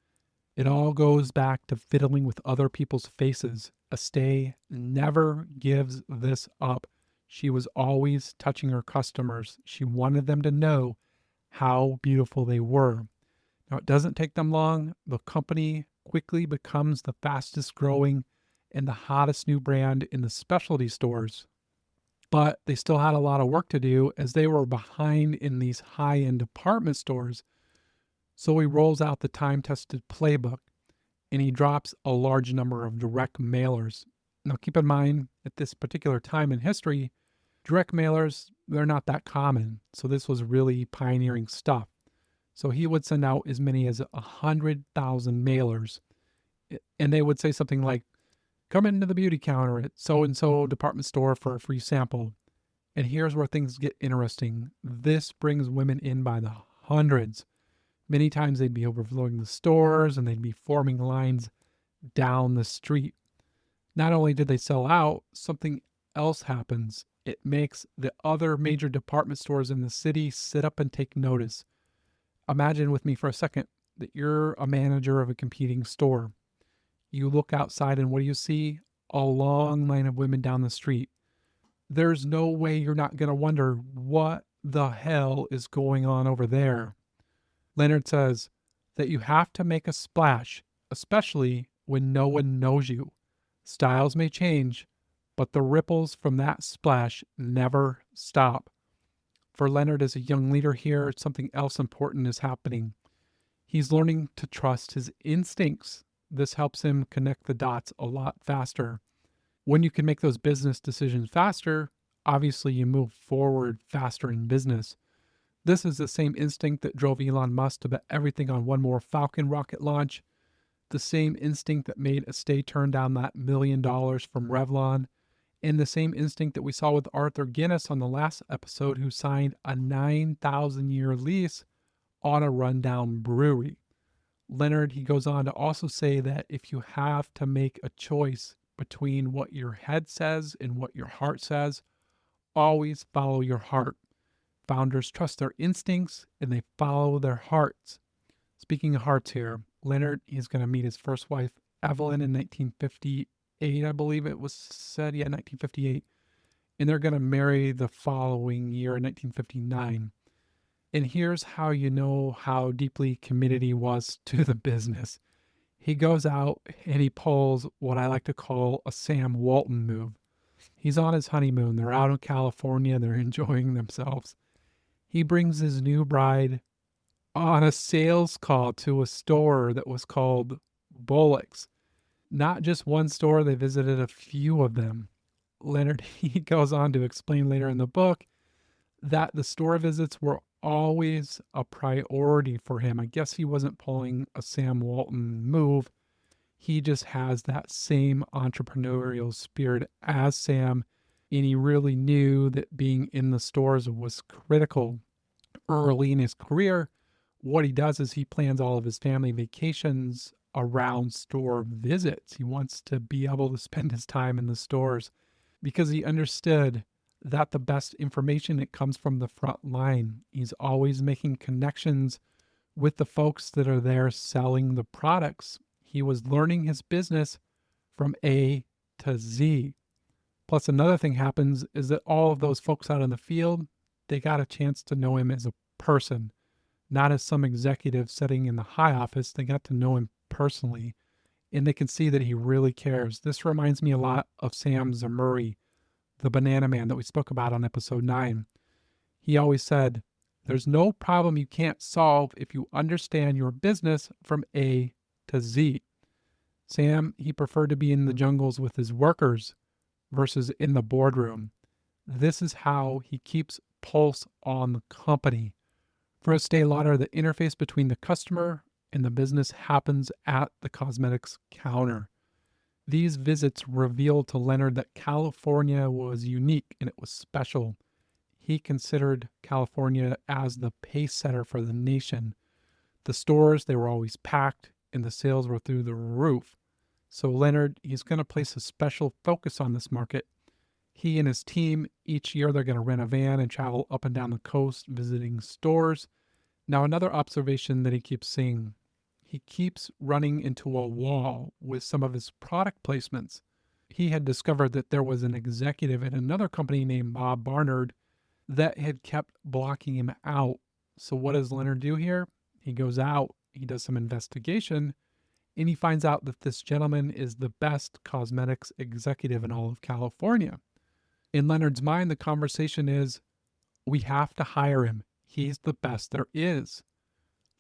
It all goes back to fiddling with other people's faces. Estée never gives this up. She was always touching her customers. She wanted them to know how beautiful they were. Now, it doesn't take them long. The company quickly becomes the fastest growing and the hottest new brand in the specialty stores. But they still had a lot of work to do as they were behind in these high-end department stores. So he rolls out the time-tested playbook and he drops a large number of direct mailers. Now keep in mind, at this particular time in history, direct mailers, they're not that common. So this was really pioneering stuff. So he would send out as many as 100,000 mailers. And they would say something like, come into the beauty counter at so-and-so department store for a free sample. And here's where things get interesting. This brings women in by the hundreds. Many times they'd be overflowing the stores and they'd be forming lines down the street. Not only did they sell out, something else happens. It makes the other major department stores in the city sit up and take notice. Imagine with me for a second that you're a manager of a competing store. You look outside and what do you see? A long line of women down the street. There's no way you're not going to wonder what the hell is going on over there. Leonard says that you have to make a splash, especially when no one knows you. Styles may change, but the ripples from that splash never stop. For Leonard as a young leader here, something else important is happening. He's learning to trust his instincts. This helps him connect the dots a lot faster. When you can make those business decisions faster, obviously you move forward faster in business. This is the same instinct that drove Elon Musk to bet everything on one more Falcon rocket launch, the same instinct that made Estée turn down that $1 million from Revlon, and the same instinct that we saw with Arthur Guinness on the last episode, who signed a 9,000-year lease on a rundown brewery. Leonard, he goes on to also say that if you have to make a choice between what your head says and what your heart says, always follow your heart. founders trust their instincts and they follow their hearts. Speaking of hearts here, Leonard is going to meet his first wife, Evelyn, in 1958, I believe it was said. Yeah, 1958. And they're going to marry the following year in 1959. And here's how you know how deeply committed he was to the business. He goes out and he pulls what I like to call a Sam Walton move. He's on his honeymoon. They're out in California. They're enjoying themselves. He brings his new bride on a sales call to a store that was called Bullock's. Not just one store, they visited a few of them. Leonard, he goes on to explain later in the book that the store visits were always a priority for him. I guess he wasn't pulling a Sam Walton move. He just has that same entrepreneurial spirit as Sam, and he really knew that being in the stores was critical early in his career. What he does is he plans all of his family vacations around store visits. He wants to be able to spend his time in the stores because he understood that the best information, it comes from the front line. He's always making connections with the folks that are there selling the products. He was learning his business from A to Z. Plus, another thing happens is that all of those folks out in the field, they got a chance to know him as a person, not as some executive sitting in the high office. They got to know him personally, and they can see that he really cares. This reminds me a lot of Sam Zamuri, the banana man that we spoke about on episode 9. He always said, there's no problem you can't solve if you understand your business from A to Z. Sam, he preferred to be in the jungles with his workers versus in the boardroom. This is how he keeps pulse on the company. For Estée Lauder, the interface between the customer and the business happens at the cosmetics counter. These visits revealed to Leonard that California was unique and it was special. He considered California as the pace setter for the nation. The stores, they were always packed and the sales were through the roof. So Leonard, he's going to place a special focus on this market. He and his team, each year they're going to rent a van and travel up and down the coast visiting stores. Now, another observation that he keeps seeing, he keeps running into a wall with some of his product placements. He had discovered that there was an executive at another company named Bob Barnard that had kept blocking him out. So what does Leonard do here? He goes out, he does some investigation, and he finds out that this gentleman is the best cosmetics executive in all of California. In Leonard's mind, the conversation is, we have to hire him. He's the best there is.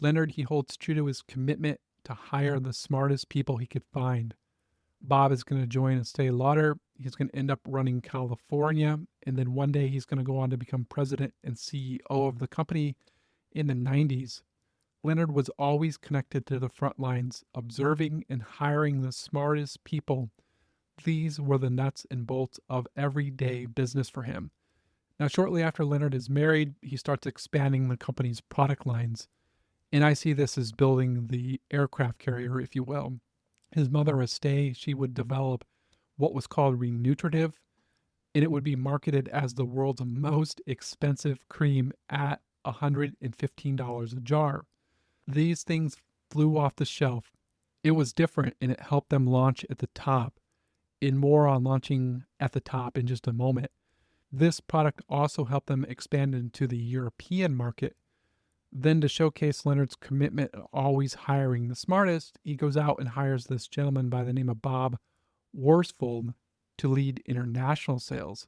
Leonard, he holds true to his commitment to hire the smartest people he could find. Bob is going to join Estée Lauder. He's going to end up running California. And then one day he's going to go on to become president and CEO of the company in the 90s. Leonard was always connected to the front lines, observing and hiring the smartest people. These were the nuts and bolts of everyday business for him. Now, shortly after Leonard is married, he starts expanding the company's product lines. And I see this as building the aircraft carrier, if you will. His mother, Estée, she would develop what was called Renutritive, and it would be marketed as the world's most expensive cream at $115 a jar. These things flew off the shelf. It was different, and it helped them launch at the top. And more on launching at the top in just a moment. This product also helped them expand into the European market. Then, to showcase Leonard's commitment to always hiring the smartest, he goes out and hires this gentleman by the name of Bob Worsfold to lead international sales.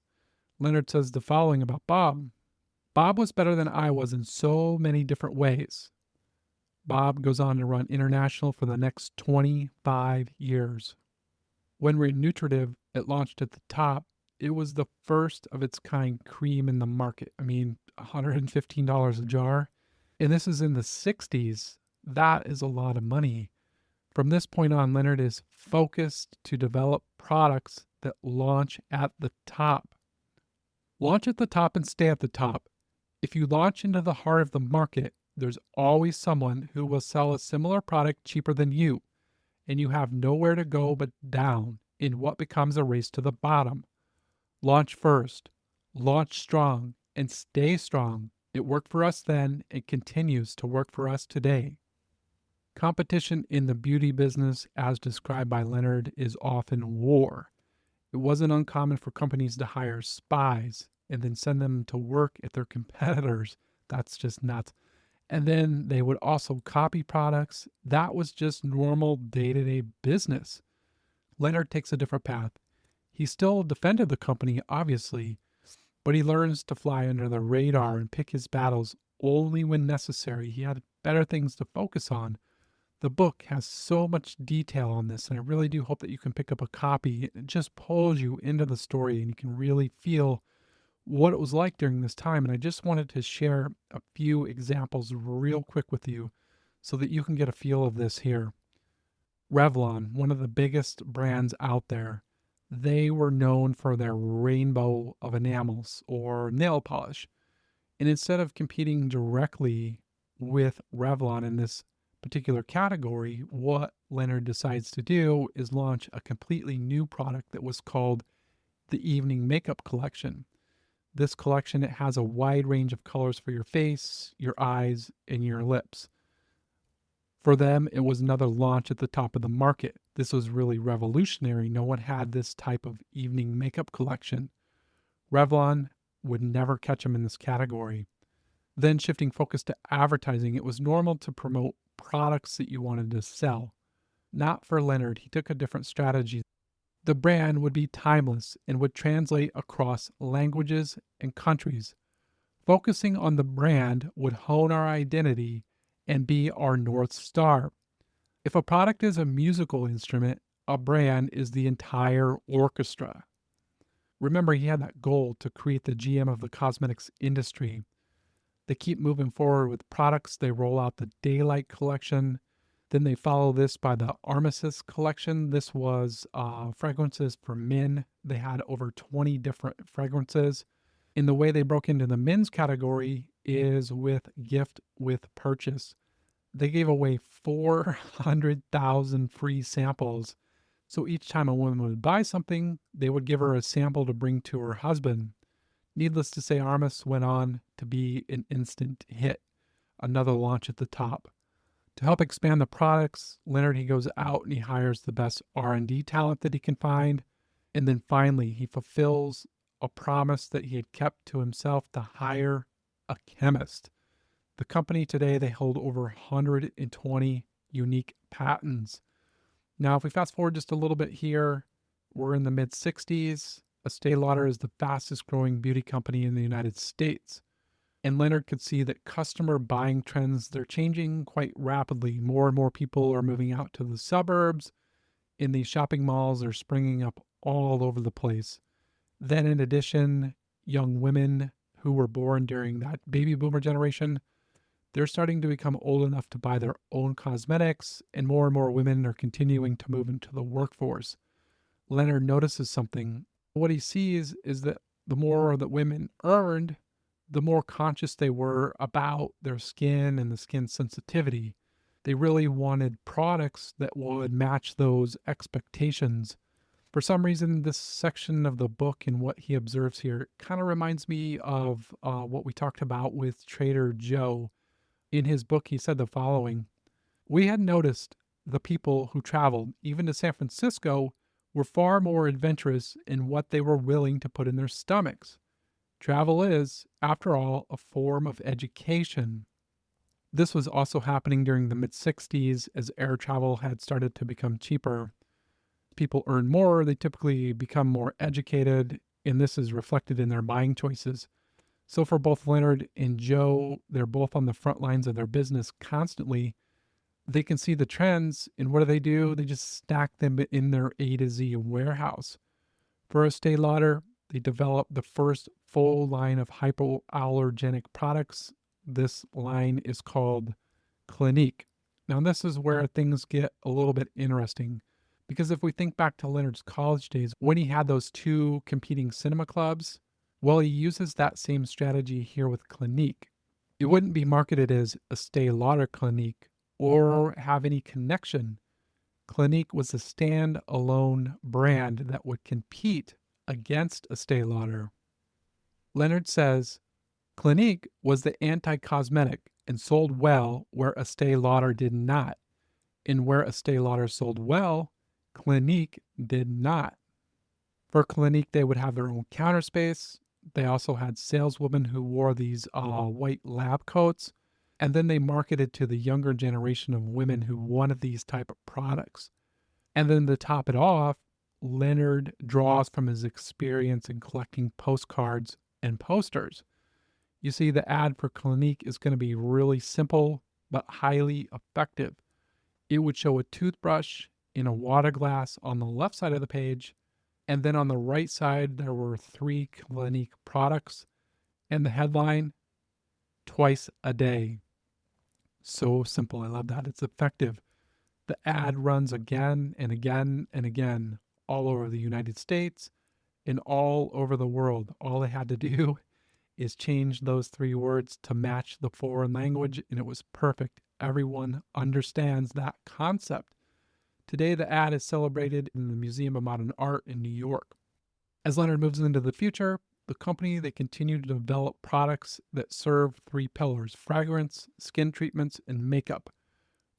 Leonard says the following about Bob. Bob was better than I was in so many different ways. Bob goes on to run international for the next 25 years. When Renutritive, it launched at the top, it was the first of its kind cream in the market. I mean, $115 a jar. And this is in the 60s. That is a lot of money. From this point on, Leonard is focused to develop products that launch at the top. Launch at the top and stay at the top. If you launch into the heart of the market, there's always someone who will sell a similar product cheaper than you, and you have nowhere to go but down in what becomes a race to the bottom. Launch first, launch strong, and stay strong. It worked for us then. It continues to work for us today. Competition in the beauty business, as described by Leonard, is often war. It wasn't uncommon for companies to hire spies and then send them to work at their competitors. That's just nuts. And then they would also copy products. That was just normal day to day business. Leonard takes a different path. He still defended the company, obviously, but he learns to fly under the radar and pick his battles only when necessary. He had better things to focus on. The book has so much detail on this, and I really do hope that you can pick up a copy. It just pulls you into the story, and you can really feel what it was like during this time. And I just wanted to share a few examples real quick with you so that you can get a feel of this here. Revlon, one of the biggest brands out there, they were known for their rainbow of enamels or nail polish. And instead of competing directly with Revlon in this particular category, what Leonard decides to do is launch a completely new product that was called the Evening Makeup Collection. This collection, it has a wide range of colors for your face, your eyes, and your lips. For them, it was another launch at the top of the market. This was really revolutionary. No one had this type of evening makeup collection. Revlon would never catch them in this category. Then shifting focus to advertising, it was normal to promote products that you wanted to sell. Not for Leonard, he took a different strategy. The brand would be timeless and would translate across languages and countries. Focusing on the brand would hone our identity and be our North Star. If a product is a musical instrument, a brand is the entire orchestra. Remember, he had that goal to create the GM of the cosmetics industry. They keep moving forward with products. They roll out the Daylight collection. Then they follow this by the Armistice collection. This was fragrances for men. They had over 20 different fragrances. And the way they broke into the men's category is with gift with purchase. They gave away 400,000 free samples. So each time a woman would buy something, they would give her a sample to bring to her husband. Needless to say, Armis went on to be an instant hit, another launch at the top. To help expand the products, Leonard, he goes out and he hires the best R&D talent that he can find. And then finally, he fulfills a promise that he had kept to himself to hire a chemist. The company today, they hold over 120 unique patents. Now, if we fast forward just a little bit here, we're in the mid-60s. Estée Lauder is the fastest growing beauty company in the United States. And Leonard could see that customer buying trends, they're changing quite rapidly. More and more people are moving out to the suburbs. In these shopping malls are springing up all over the place. Then in addition, young women who were born during that baby boomer generation, they're starting to become old enough to buy their own cosmetics, and more women are continuing to move into the workforce. Leonard notices something. What he sees is that the more that women earned, the more conscious they were about their skin and the skin sensitivity. They really wanted products that would match those expectations. For some reason, this section of the book and what he observes here kind of reminds me of what we talked about with Trader Joe. In his book, he said the following: "We had noticed the people who traveled, even to San Francisco, were far more adventurous in what they were willing to put in their stomachs. Travel is, after all, a form of education." This was also happening during the mid-60s as air travel had started to become cheaper. People earn more, they typically become more educated, and this is reflected in their buying choices. So for both Leonard and Joe, they're both on the front lines of their business constantly. They can see the trends, and what do? They just stack them in their A to Z warehouse. For Estée Lauder, they developed the first full line of hypoallergenic products. This line is called Clinique. Now, this is where things get a little bit interesting, because if we think back to Leonard's college days, when he had those two competing cinema clubs, well, he uses that same strategy here with Clinique. It wouldn't be marketed as Estée Lauder Clinique or have any connection. Clinique was a stand-alone brand that would compete against Estée Lauder. Leonard says, Clinique was the anti-cosmetic and sold well where Estée Lauder did not. And where Estée Lauder sold well, Clinique did not. For Clinique, they would have their own counter space. They also had saleswomen who wore these white lab coats. And then they marketed to the younger generation of women who wanted these type of products. And then to top it off, Leonard draws from his experience in collecting postcards and posters. You see, the ad for Clinique is going to be really simple but highly effective. It would show a toothbrush in a water glass on the left side of the page, and then on the right side, there were 3 Clinique products, and the headline, twice a day. So simple. I love that. It's effective. The ad runs again and again and again all over the United States and all over the world. All they had to do is change those 3 words to match the foreign language, and it was perfect. Everyone understands that concept. Today, the ad is celebrated in the Museum of Modern Art in New York. As Leonard moves into the future, the company, they continue to develop products that serve 3 pillars: fragrance, skin treatments, and makeup,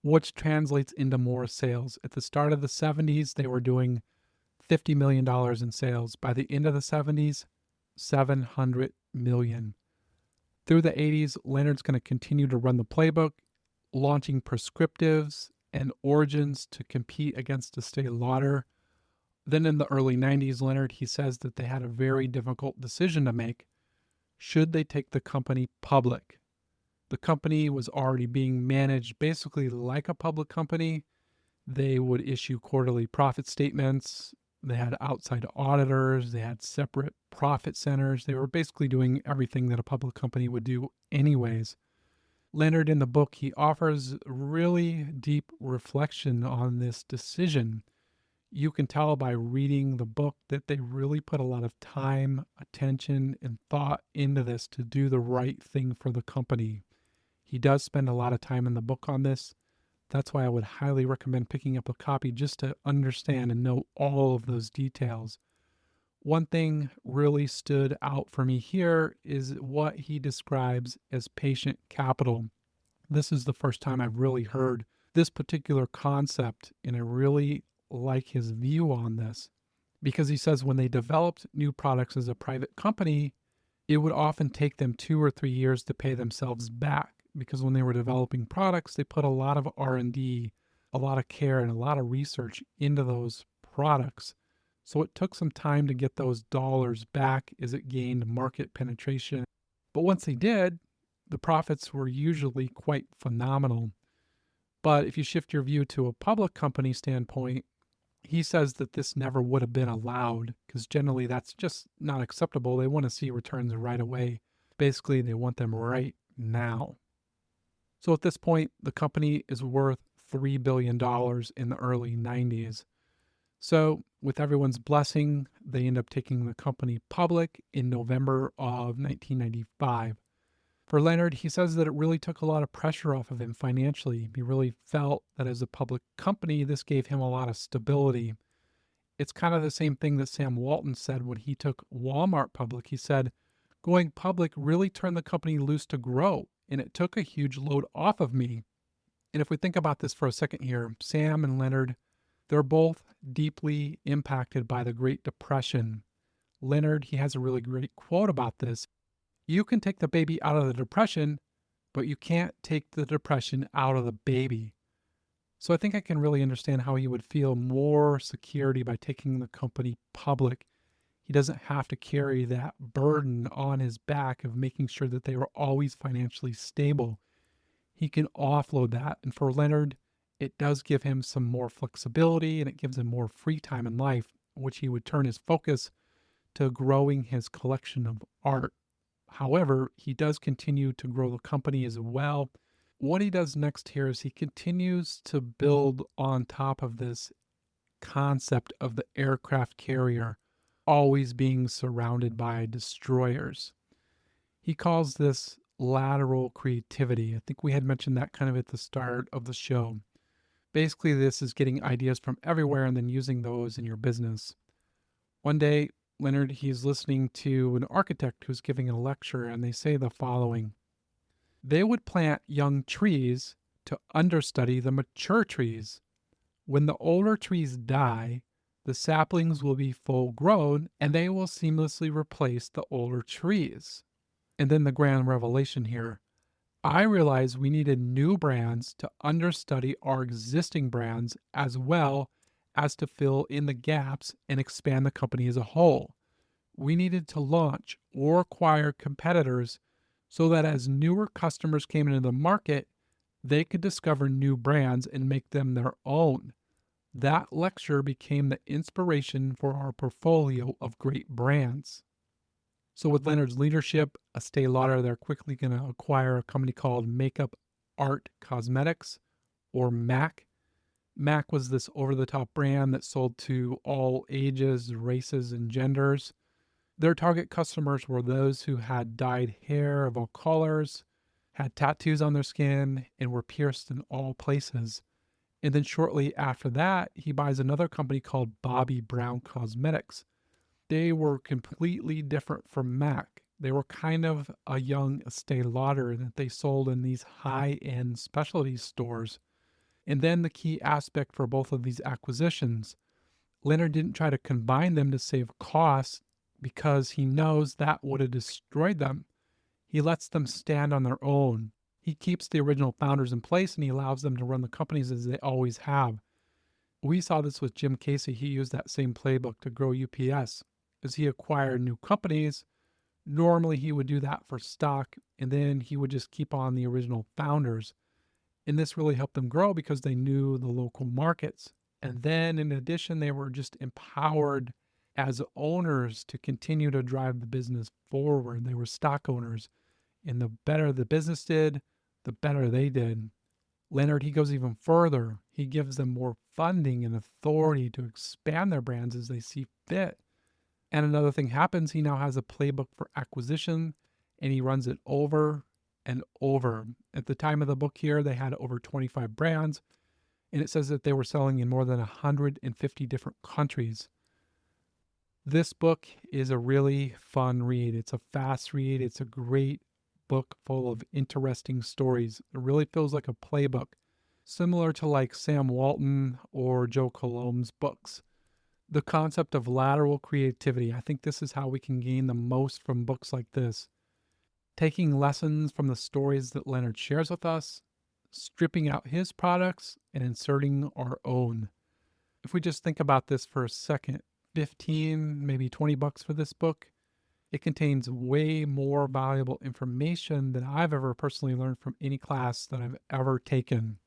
which translates into more sales. At the start of the 70s, they were doing $50 million in sales. By the end of the 70s, $700 million. Through the 80s, Leonard's going to continue to run the playbook, launching prescriptives and origins to compete against Estée Lauder. Then in the early 90s, Leonard, he says that they had a very difficult decision to make. Should they take the company public? The company was already being managed basically like a public company. They would issue quarterly profit statements. They had outside auditors. They had separate profit centers. They were basically doing everything that a public company would do anyways. Leonard, in the book, he offers really deep reflection on this decision. You can tell by reading the book that they really put a lot of time, attention, and thought into this to do the right thing for the company. He does spend a lot of time in the book on this. That's why I would highly recommend picking up a copy just to understand and know all of those details. One thing really stood out for me here is what he describes as patient capital. This is the first time I've really heard this particular concept, and I really like his view on this because he says when they developed new products as a private company, it would often take them 2 or 3 years to pay themselves back because when they were developing products, they put a lot of R&D, a lot of care, and a lot of research into those products. So it took some time to get those dollars back as it gained market penetration. But once they did, the profits were usually quite phenomenal. But if you shift your view to a public company standpoint, he says that this never would have been allowed because generally that's just not acceptable. They want to see returns right away. Basically, they want them right now. So at this point, the company is worth $3 billion in the early 90s. So with everyone's blessing, they end up taking the company public in November of 1995. For Leonard, he says that it really took a lot of pressure off of him financially. He really felt that as a public company, this gave him a lot of stability. It's kind of the same thing that Sam Walton said when he took Walmart public. He said, going public really turned the company loose to grow, and it took a huge load off of me. And if we think about this for a second here, Sam and Leonard, they're both deeply impacted by the Great Depression. Leonard, he has a really great quote about this. You can take the baby out of the depression, but you can't take the depression out of the baby. So I think I can really understand how he would feel more security by taking the company public. He doesn't have to carry that burden on his back of making sure that they were always financially stable. He can offload that. And for Leonard, it does give him some more flexibility and it gives him more free time in life, which he would turn his focus to growing his collection of art. However, he does continue to grow the company as well. What he does next here is he continues to build on top of this concept of the aircraft carrier always being surrounded by destroyers. He calls this lateral creativity. I think we had mentioned that kind of at the start of the show. Basically, this is getting ideas from everywhere and then using those in your business. One day, Leonard, he's listening to an architect who's giving a lecture, and they say the following: they would plant young trees to understudy the mature trees. When the older trees die, the saplings will be full grown and they will seamlessly replace the older trees. And then the grand revelation here: I realized we needed new brands to understudy our existing brands as well as to fill in the gaps and expand the company as a whole. We needed to launch or acquire competitors so that as newer customers came into the market, they could discover new brands and make them their own. That lecture became the inspiration for our portfolio of great brands. So, with Leonard's leadership, Estée Lauder, they're quickly going to acquire a company called Makeup Art Cosmetics, or MAC. MAC was this over the top brand that sold to all ages, races, and genders. Their target customers were those who had dyed hair of all colors, had tattoos on their skin, and were pierced in all places. And then shortly after that, he buys another company called Bobbi Brown Cosmetics. They were completely different from MAC. They were kind of a young Estée Lauder that they sold in these high-end specialty stores. And then the key aspect for both of these acquisitions: Leonard didn't try to combine them to save costs because he knows that would have destroyed them. He lets them stand on their own. He keeps the original founders in place and he allows them to run the companies as they always have. We saw this with Jim Casey. He used that same playbook to grow UPS. As he acquired new companies, normally he would do that for stock and then he would just keep on the original founders. And this really helped them grow because they knew the local markets. And then in addition, they were just empowered as owners to continue to drive the business forward. They were stock owners. And the better the business did, the better they did. Leonard, he goes even further. He gives them more funding and authority to expand their brands as they see fit. And another thing happens, he now has a playbook for acquisition and he runs it over and over. At the time of the book here, they had over 25 brands, and it says that they were selling in more than 150 different countries. This book is a really fun read. It's a fast read. It's a great book full of interesting stories. It really feels like a playbook, similar to like Sam Walton or Joe Colombe's books. The concept of lateral creativity. I think this is how we can gain the most from books like this. Taking lessons from the stories that Leonard shares with us, stripping out his products, and inserting our own. If we just think about this for a second, 15, maybe 20 bucks for this book, it contains way more valuable information than I've ever personally learned from any class that I've ever taken.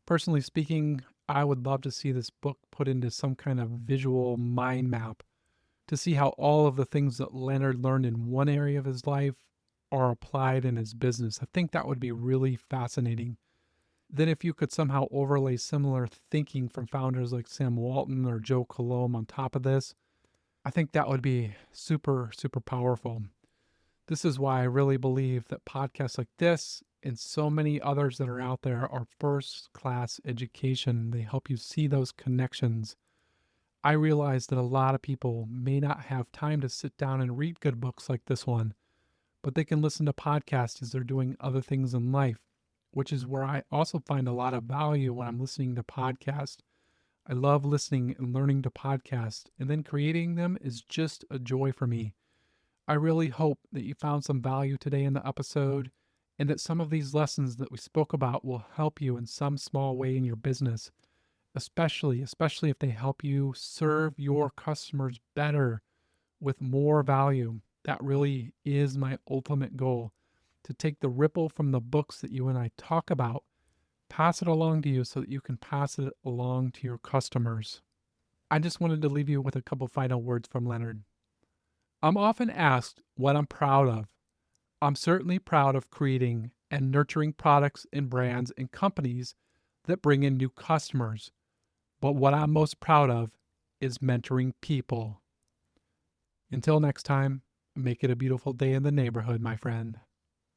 Personally speaking, I would love to see this book put into some kind of visual mind map to see how all of the things that Leonard learned in one area of his life are applied in his business. I think that would be really fascinating. Then if you could somehow overlay similar thinking from founders like Sam Walton or Joe Colombe on top of this, I think that would be super, super powerful. This is why I really believe that podcasts like this and so many others that are out there are first-class education. They help you see those connections. I realize that a lot of people may not have time to sit down and read good books like this one, but they can listen to podcasts as they're doing other things in life, which is where I also find a lot of value when I'm listening to podcasts. I love listening and learning to podcasts, and then creating them is just a joy for me. I really hope that you found some value today in the episode and that some of these lessons that we spoke about will help you in some small way in your business, especially if they help you serve your customers better with more value. That really is my ultimate goal, to take the ripple from the books that you and I talk about, pass it along to you so that you can pass it along to your customers. I just wanted to leave you with a couple final words from Leonard. I'm often asked what I'm proud of. I'm certainly proud of creating and nurturing products and brands and companies that bring in new customers. But what I'm most proud of is mentoring people. Until next time, make it a beautiful day in the neighborhood, my friend.